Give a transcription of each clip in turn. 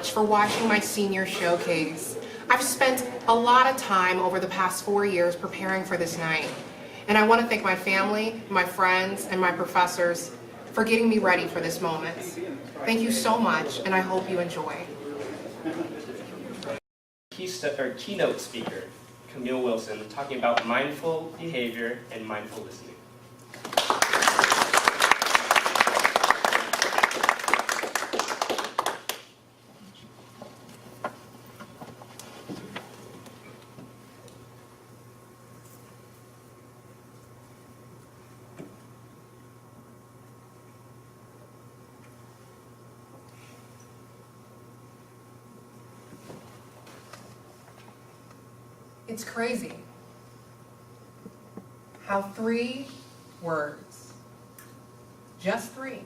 much for watching my senior showcase. I've spent a lot of time over the past 4 years preparing for this night, and I want to thank my family, my friends, and my professors for getting me ready for this moment. Thank you so much, and I hope you enjoy. Keynote speaker, Camille Wilson, talking about mindful behavior and mindful listening. It's crazy how 3 words, just 3,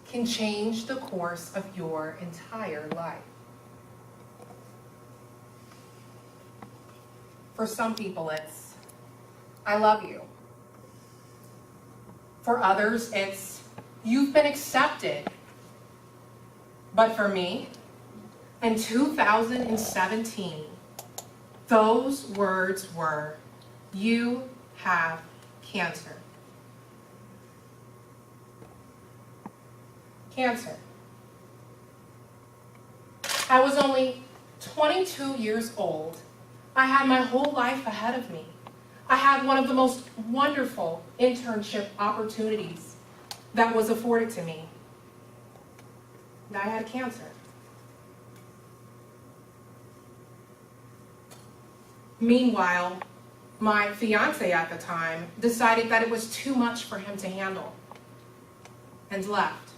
can change the course of your entire life. For some people, it's, I love you. For others, it's, you've been accepted. But for me, in 2017, those words were, you have cancer. Cancer. I was only 22 years old. I had my whole life ahead of me. I had one of the most wonderful internship opportunities that was afforded to me. And I had cancer. Meanwhile, my fiance at the time decided that it was too much for him to handle and left.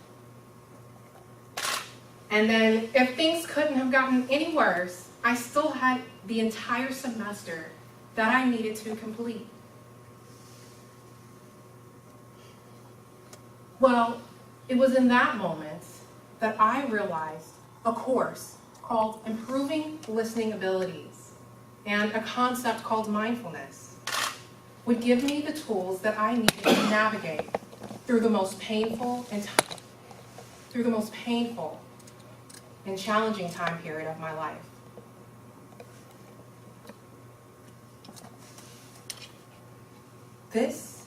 And then, if things couldn't have gotten any worse, I still had the entire semester that I needed to complete. Well, it was in that moment that I realized a course called Improving Listening Abilities and a concept called mindfulness would give me the tools that I needed to navigate through the most painful and challenging time period of my life. This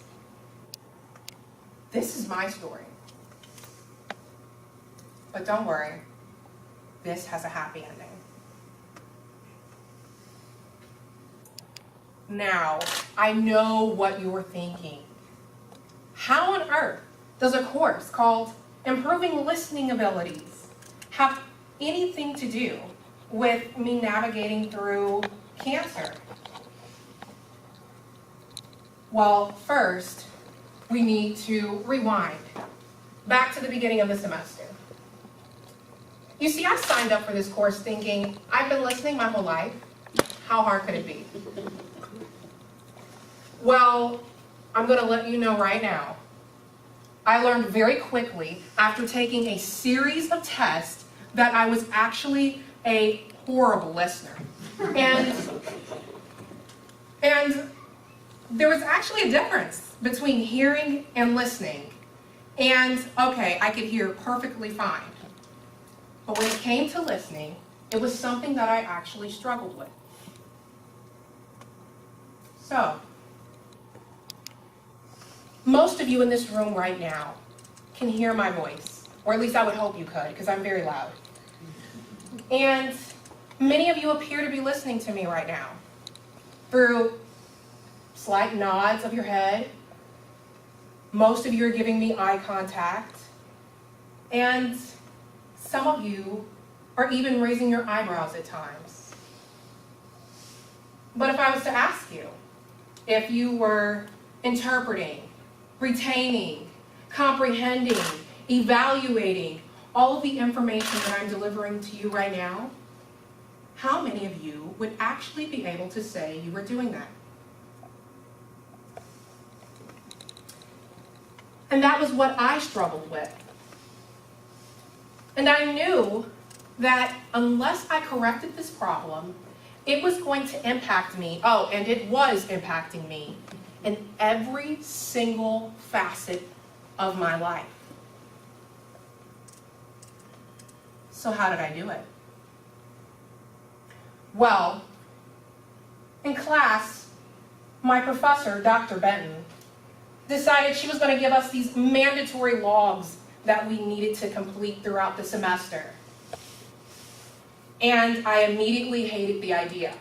is my story. But don't worry, this has a happy ending. Now, I know what you're thinking. How on earth does a course called Improving Listening Abilities have anything to do with me navigating through cancer? Well, first, we need to rewind back to the beginning of the semester. You see, I signed up for this course thinking, I've been listening my whole life. How hard could it be? Well, I'm going to let you know right now. I learned very quickly after taking a series of tests that I was actually a horrible listener. And there was actually a difference between hearing and listening. And okay, I could hear perfectly fine. But when it came to listening, it was something that I actually struggled with. So, most of you in this room right now can hear my voice, or at least I would hope you could, because I'm very loud. And many of you appear to be listening to me right now through slight nods of your head. Most of you are giving me eye contact. And some of you are even raising your eyebrows at times. But if I was to ask you if you were interpreting, retaining, comprehending, evaluating all of the information that I'm delivering to you right now, how many of you would actually be able to say you were doing that? And that was what I struggled with. And I knew that unless I corrected this problem, it was going to impact me. Oh, and it was impacting me in every single facet of my life. So how did I do it? Well, in class, my professor, Dr. Benton, decided she was going to give us these mandatory logs that we needed to complete throughout the semester. And I immediately hated the idea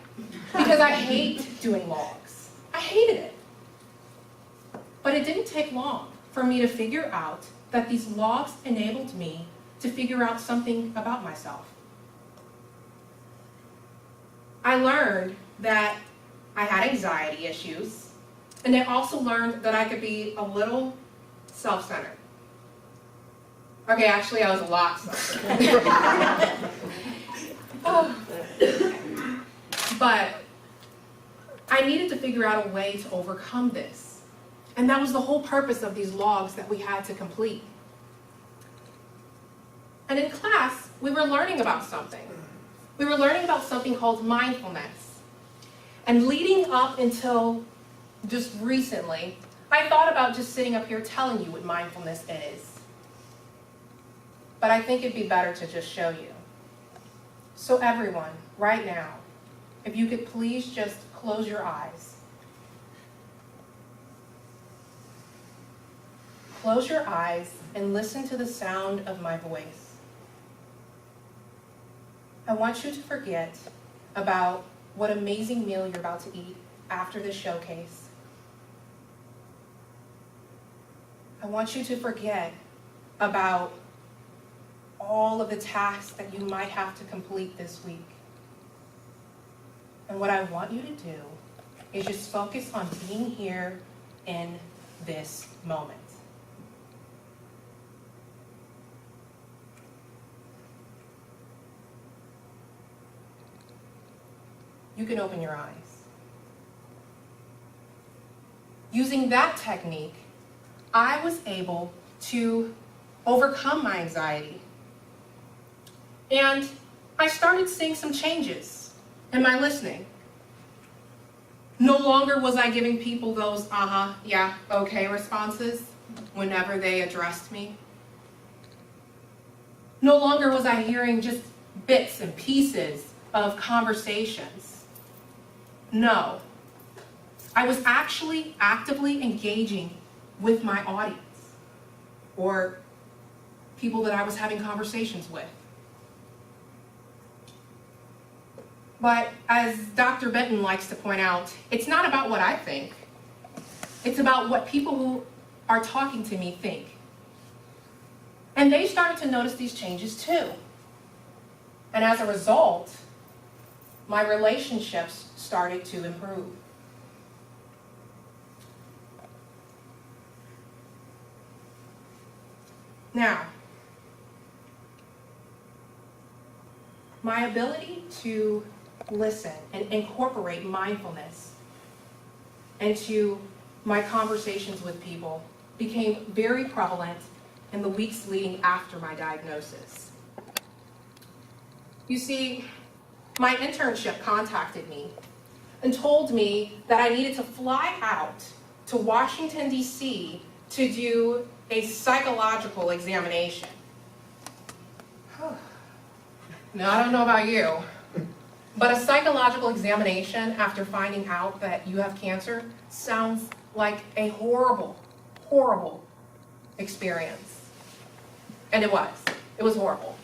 because I hate doing logs. I hated it. But it didn't take long for me to figure out that these logs enabled me to figure out something about myself. I learned that I had anxiety issues, and I also learned that I could be a little self-centered. Okay, actually, I was a lot self-centered. But I needed to figure out a way to overcome this. And that was the whole purpose of these logs that we had to complete. And in class, we were learning about something. We were learning about something called mindfulness. And leading up until just recently, I thought about just sitting up here telling you what mindfulness is. But I think it'd be better to just show you. So everyone, right now, if you could please just close your eyes. Close your eyes and listen to the sound of my voice. I want you to forget about what amazing meal you're about to eat after this showcase. I want you to forget about all of the tasks that you might have to complete this week. And what I want you to do is just focus on being here in this moment. You can open your eyes. Using that technique, I was able to overcome my anxiety. And I started seeing some changes in my listening. No longer was I giving people those yeah, okay responses whenever they addressed me. No longer was I hearing just bits and pieces of conversations. No, I was actually actively engaging with my audience or people that I was having conversations with. But as Dr. Benton likes to point out, it's not about what I think. It's about what people who are talking to me think. And they started to notice these changes too. And as a result, my relationships started to improve. Now, my ability to listen and incorporate mindfulness into my conversations with people became very prevalent in the weeks leading after my diagnosis. You see, my internship contacted me and told me that I needed to fly out to Washington, D.C. to do a psychological examination. Now, I don't know about you, but a psychological examination after finding out that you have cancer sounds like a horrible, horrible experience. And it was. It was horrible.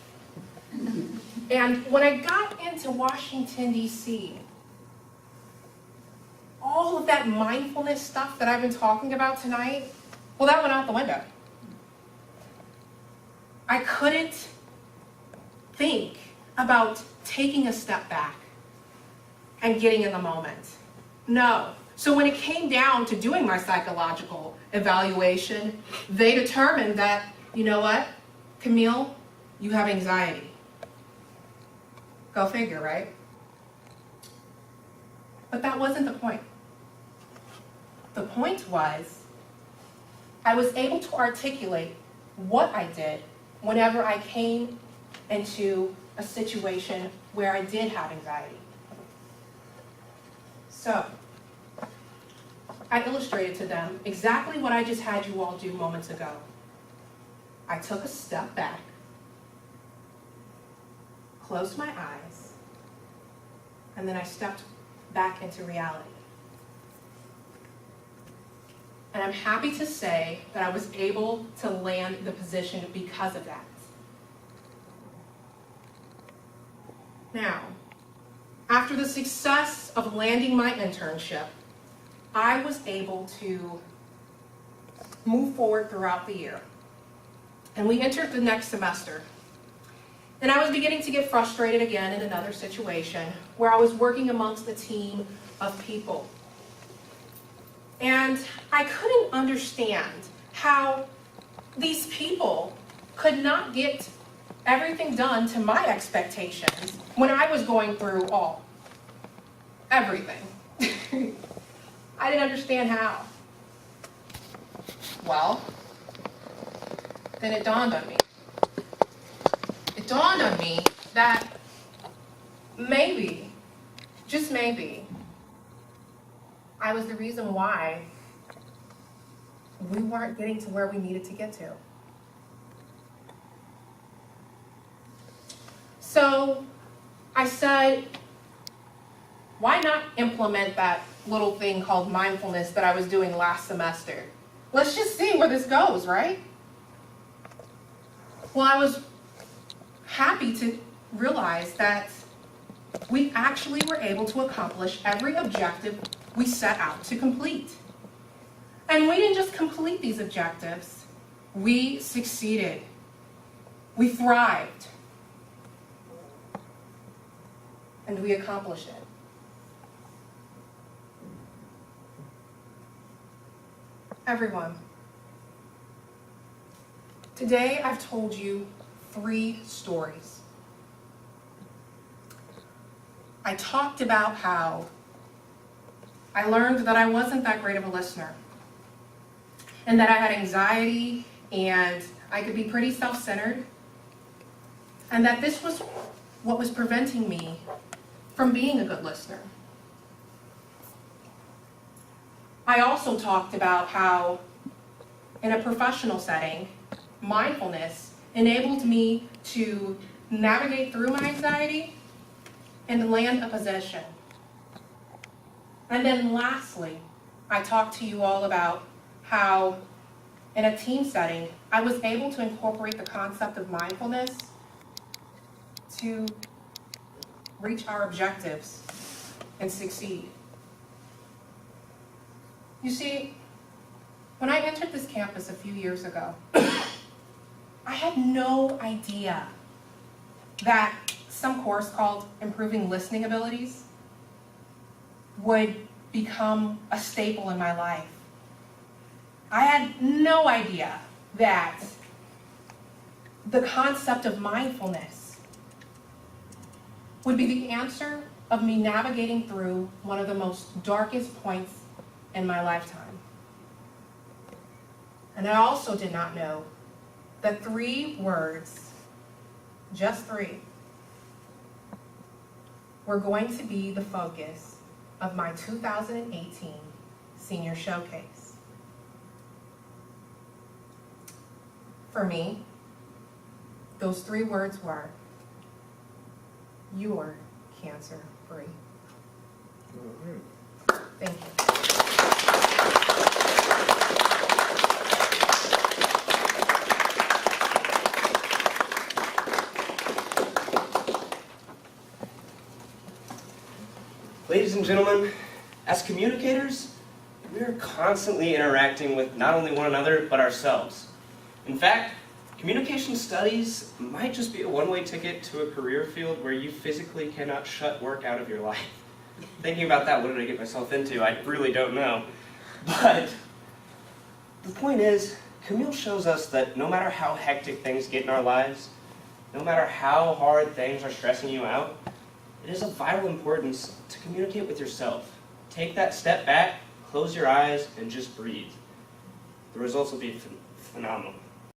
And when I got into Washington, D.C., all of that mindfulness stuff that I've been talking about tonight, well, that went out the window. I couldn't think about taking a step back and getting in the moment. No. So when it came down to doing my psychological evaluation, they determined that, you know what, Camille, you have anxiety. Go figure, right? But that wasn't the point. The point was, I was able to articulate what I did whenever I came into a situation where I did have anxiety. So, I illustrated to them exactly what I just had you all do moments ago. I took a step back, closed my eyes, and then I stepped back into reality. And I'm happy to say that I was able to land the position because of that. Now, after the success of landing my internship, I was able to move forward throughout the year. And we entered the next semester. And I was beginning to get frustrated again in another situation where I was working amongst a team of people. And I couldn't understand how these people could not get everything done to my expectations when I was going through everything. I didn't understand how. Well, then it dawned on me. It dawned on me that maybe, just maybe, I was the reason why we weren't getting to where we needed to get to. So I said, why not implement that little thing called mindfulness that I was doing last semester? Let's just see where this goes, right? Well, I was happy to realize that we actually were able to accomplish every objective we set out to complete. And we didn't just complete these objectives, we succeeded. We thrived. And we accomplished it. Everyone, today I've told you 3 stories. I talked about how I learned that I wasn't that great of a listener, and that I had anxiety, and I could be pretty self-centered, and that this was what was preventing me from being a good listener. I also talked about how, in a professional setting, mindfulness enabled me to navigate through my anxiety and land a position. And then lastly, I talked to you all about how, in a team setting, I was able to incorporate the concept of mindfulness to reach our objectives and succeed. You see, when I entered this campus a few years ago, I had no idea that some course called Improving Listening Abilities would become a staple in my life. I had no idea that the concept of mindfulness would be the answer of me navigating through one of the most darkest points in my lifetime. And I also did not know that 3 words, just 3, were going to be the focus of my 2018 senior showcase. For me, those 3 words were, you're cancer-free. Thank you. Ladies and gentlemen, as communicators, we are constantly interacting with not only one another, but ourselves. In fact, communication studies might just be a one-way ticket to a career field where you physically cannot shut work out of your life. Thinking about that, what did I get myself into? I really don't know. But the point is, Camille shows us that no matter how hectic things get in our lives, no matter how hard things are stressing you out, it is of vital importance to communicate with yourself. Take that step back, close your eyes, and just breathe. The results will be phenomenal.